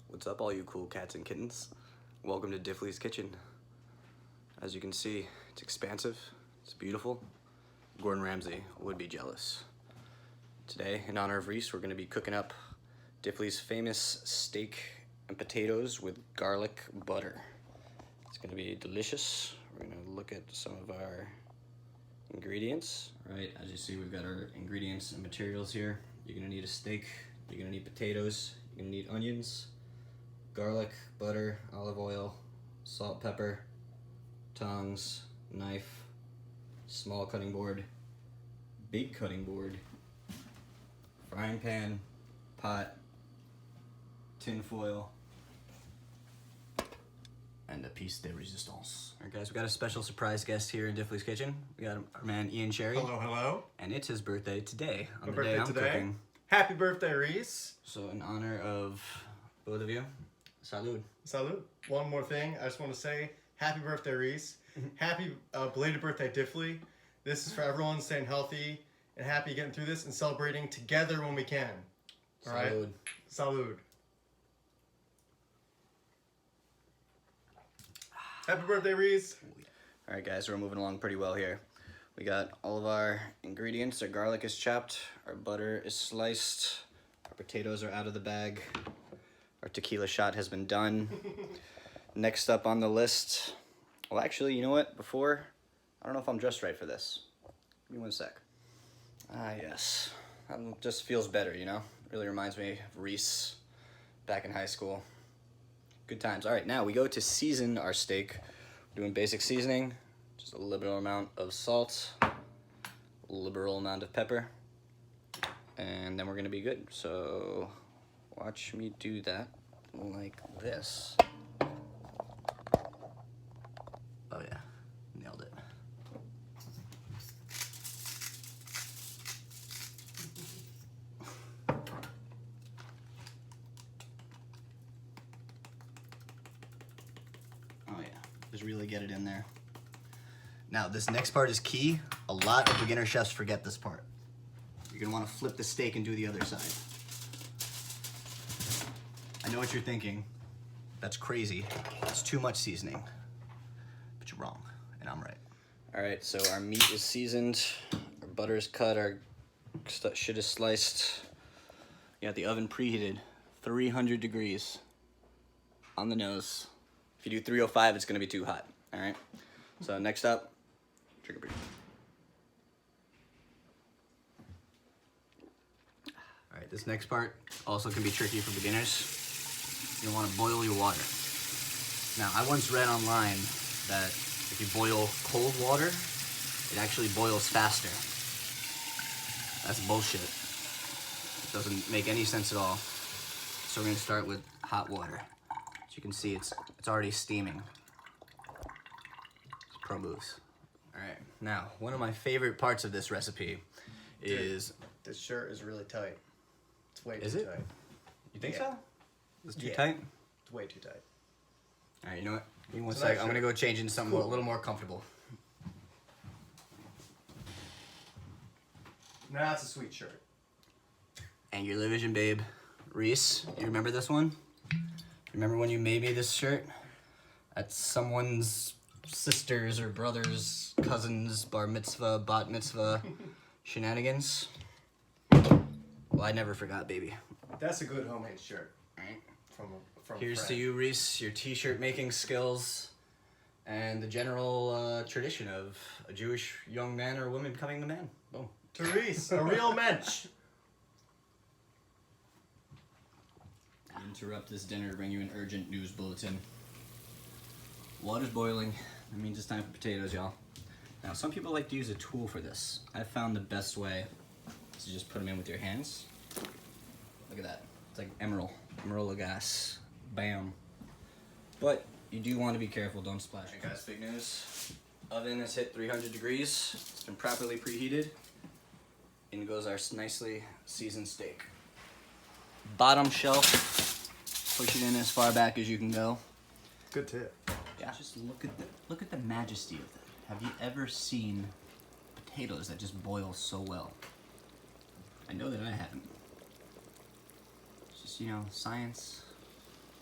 What's up, all you cool cats and kittens? Welcome to Diffley's Kitchen. As you can see, it's expansive, it's beautiful. Gordon Ramsay would be jealous. Today, in honor of Reiss, we're going to be cooking up Diffley's famous steak and potatoes with garlic butter. It's going to be delicious. We're going to look at some of our ingredients. Right, as you see, we've got our ingredients and materials here. You're going to need a steak, you're going to need potatoes, you're going to need onions, garlic, butter, olive oil, salt, pepper, tongs, knife, small cutting board, big cutting board, frying pan, pot, tin foil, and a piece de resistance. All right, guys, we got a special surprise guest here in Diffley's Kitchen. We got our man Ian Cherry. Hello, hello. And it's his birthday today. On My the day birthday I'm today. cooking. Happy birthday, Reiss. So in honor of both of you, salud. Salud. One more thing, I just want to say, happy birthday, Reiss. Happy belated birthday, Diffley. This is for everyone staying healthy and happy getting through this and celebrating together when we can. All right? Salud. Salud. Happy birthday, Reiss. All right, guys, we're moving along pretty well here. We got all of our ingredients. Our garlic is chopped, our butter is sliced, our potatoes are out of the bag, our tequila shot has been done. Next up on the list, well, actually, you know what? Before, I don't know if I'm dressed right for this. Give me one sec. Ah, yes. Just feels better, you know? Really reminds me of Reiss back in high school. Good times. All right, now we go to season our steak. We're doing basic seasoning, just a liberal amount of salt, a liberal amount of pepper, and then we're gonna be good. So watch me do that like this. Oh yeah, nailed it. Oh yeah, just really get it in there. Now this next part is key. A lot of beginner chefs forget this part. You're gonna wanna flip the steak and do the other side. I know what you're thinking. That's crazy. It's too much seasoning. But you're wrong, and I'm right. All right, so our meat is seasoned, our butter is cut, our shit is sliced. You got the oven preheated, 300 degrees on the nose. If you do 305, it's gonna be too hot, all right? So next up, trigger breathe. All right, this next part also can be tricky for beginners. You want to boil your water. Now, I once read online that if you boil cold water, it actually boils faster. That's bullshit. It doesn't make any sense at all. So we're gonna start with hot water. As you can see, it's already steaming. It's pro moves. All right, now, one of my favorite parts of this recipe is... This shirt is really tight. It's way Is too it? tight. You think Yeah. so? It's too Yeah. tight? It's way too tight. All right, you know what? Give me one It's a sec. nice I'm gonna shirt. go change into something Cool. a little more comfortable. Nah, it's a sweet shirt. Angular Vision, babe. Reiss, you remember this one? Remember when you made me this shirt? At someone's sister's or brother's, cousin's bar mitzvah, bat mitzvah shenanigans? Well, I never forgot, baby. That's a good homemade shirt. All right. From a Here's to friend. you, Reiss, your t-shirt making skills, and the general tradition of a Jewish young man or woman becoming the man. Boom. To Reiss, a real mensch. Interrupt this dinner to bring you an urgent news bulletin. Water's boiling. That means it's time for potatoes, y'all. Now, some people like to use a tool for this. I found the best way is to just put them in with your hands. Look at that. It's like emerald lagasse. Bam. But you do want to be careful. Don't splash. Hey guys, big news. Oven has hit 300 degrees. It's been properly preheated. In goes our nicely seasoned steak. Bottom shelf. Push it in as far back as you can go. Good tip. Yeah. Just look at the majesty of that. Have you ever seen potatoes that just boil so well? I know that I haven't. It's just, you know, science.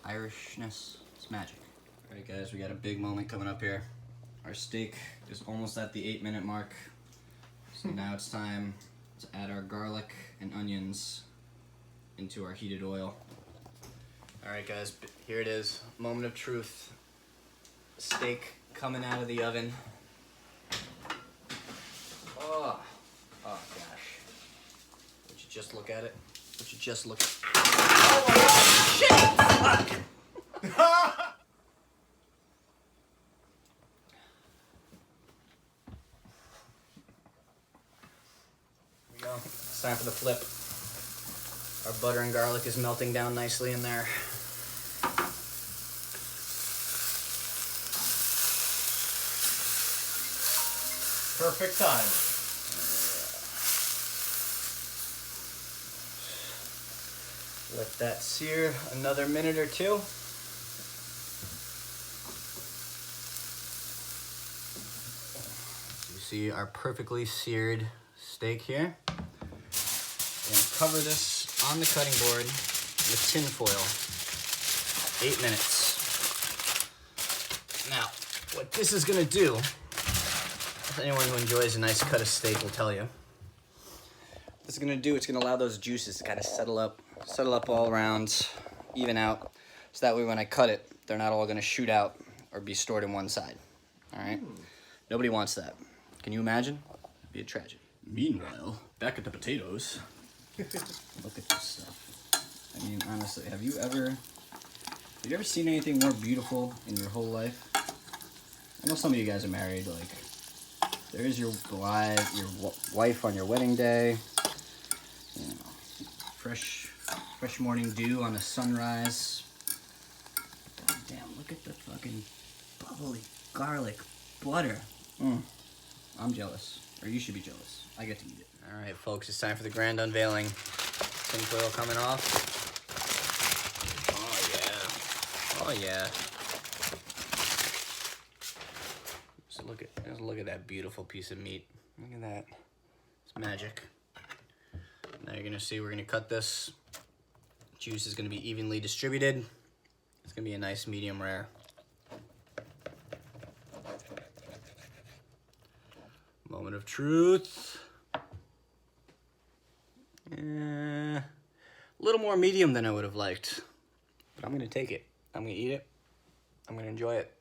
Irishness. It's magic. All right, guys, we got a big moment coming up here. Our steak is almost at the 8-minute mark. So now it's time to add our garlic and onions into our heated oil. All right, guys, here it is. Moment of truth. Steak coming out of the oven. Oh gosh. Would you just look at it? Would you just look at it? Oh my God, shit! Fuck! Here we go. It's time for the flip. Our butter and garlic is melting down nicely in there. Perfect time. Let that sear another minute or two. You see our perfectly seared steak here. We're gonna cover this on the cutting board with tin foil. 8 minutes. Now, what this is gonna do, anyone who enjoys a nice cut of steak will tell you. What this is gonna do, it's gonna allow those juices to kind of settle up all around, even out, so that way when I cut it, they're not all gonna shoot out or be stored in one side. All right? Nobody wants that. Can you imagine? It'd be a tragedy. Meanwhile, back at the potatoes. Look at this stuff. I mean, honestly, have you ever seen anything more beautiful in your whole life? I know some of you guys are married, like, there's your wife on your wedding day, you know, fresh morning dew on a sunrise. God damn, look at the fucking bubbly garlic butter. I'm jealous, or you should be jealous. I get to eat it. All right, folks, it's time for the grand unveiling. Tin foil coming off. Oh yeah. Just look at that beautiful piece of meat. Look at that. It's magic. Now you're gonna see we're gonna cut this. Juice is gonna be evenly distributed. It's gonna be a nice medium rare. Moment of truth. A little more medium than I would have liked, but I'm gonna take it. I'm gonna eat it. I'm gonna enjoy it.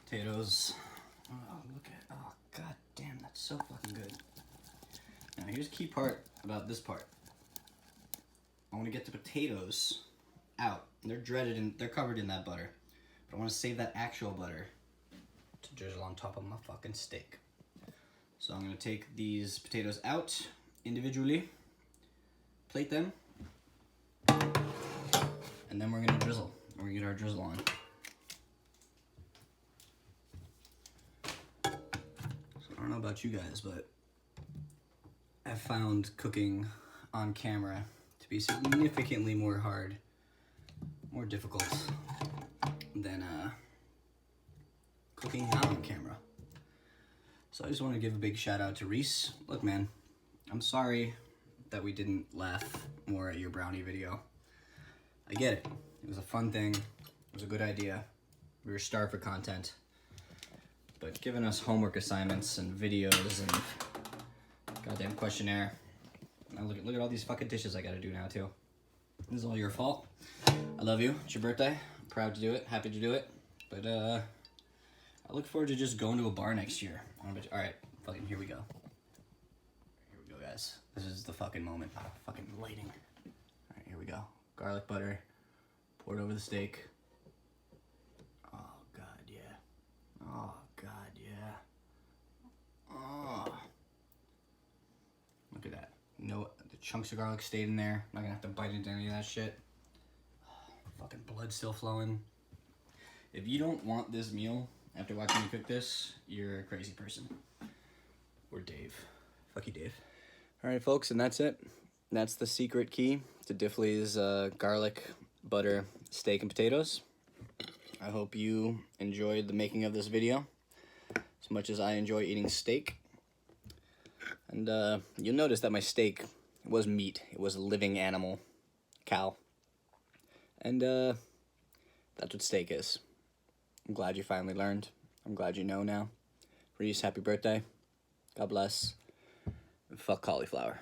Potatoes. Oh god damn, that's so fucking good. Now here's the key part about this part. I want to get the potatoes out. They're dreaded and they're covered in that butter, but I want to save that actual butter to drizzle on top of my fucking steak. So I'm gonna take these potatoes out individually, plate them, and then we're gonna drizzle. We're gonna get our drizzle on. So I don't know about you guys, but I've found cooking on camera to be significantly more difficult than cooking not on camera. So I just want to give a big shout out to Reiss. Look, man, I'm sorry that we didn't laugh more at your brownie video. I get it. It was a fun thing. It was a good idea. We were starved for content. But giving us homework assignments and videos and goddamn questionnaire. Now look at all these fucking dishes I gotta do now too. This is all your fault. I love you. It's your birthday. I'm proud to do it. Happy to do it. But I look forward to just going to a bar next year. All right, fucking here we go. Here we go, guys. This is the fucking moment. Fucking lighting. All right, here we go. Garlic butter poured over the steak. Oh god, yeah. Oh god, yeah. Oh. Look at that. No, the chunks of garlic stayed in there. I'm not gonna have to bite into any of that shit. Fucking blood still flowing. If you don't want this meal after watching me cook this, you're a crazy person. Or Dave. Fuck you, Dave. All right, folks, and that's it. That's the secret key to Diffley's garlic, butter, steak, and potatoes. I hope you enjoyed the making of this video as much as I enjoy eating steak. And you'll notice that my steak was meat. It was a living animal, cow. And that's what steak is. I'm glad you finally learned. I'm glad you know now. Reiss, happy birthday. God bless. And fuck cauliflower.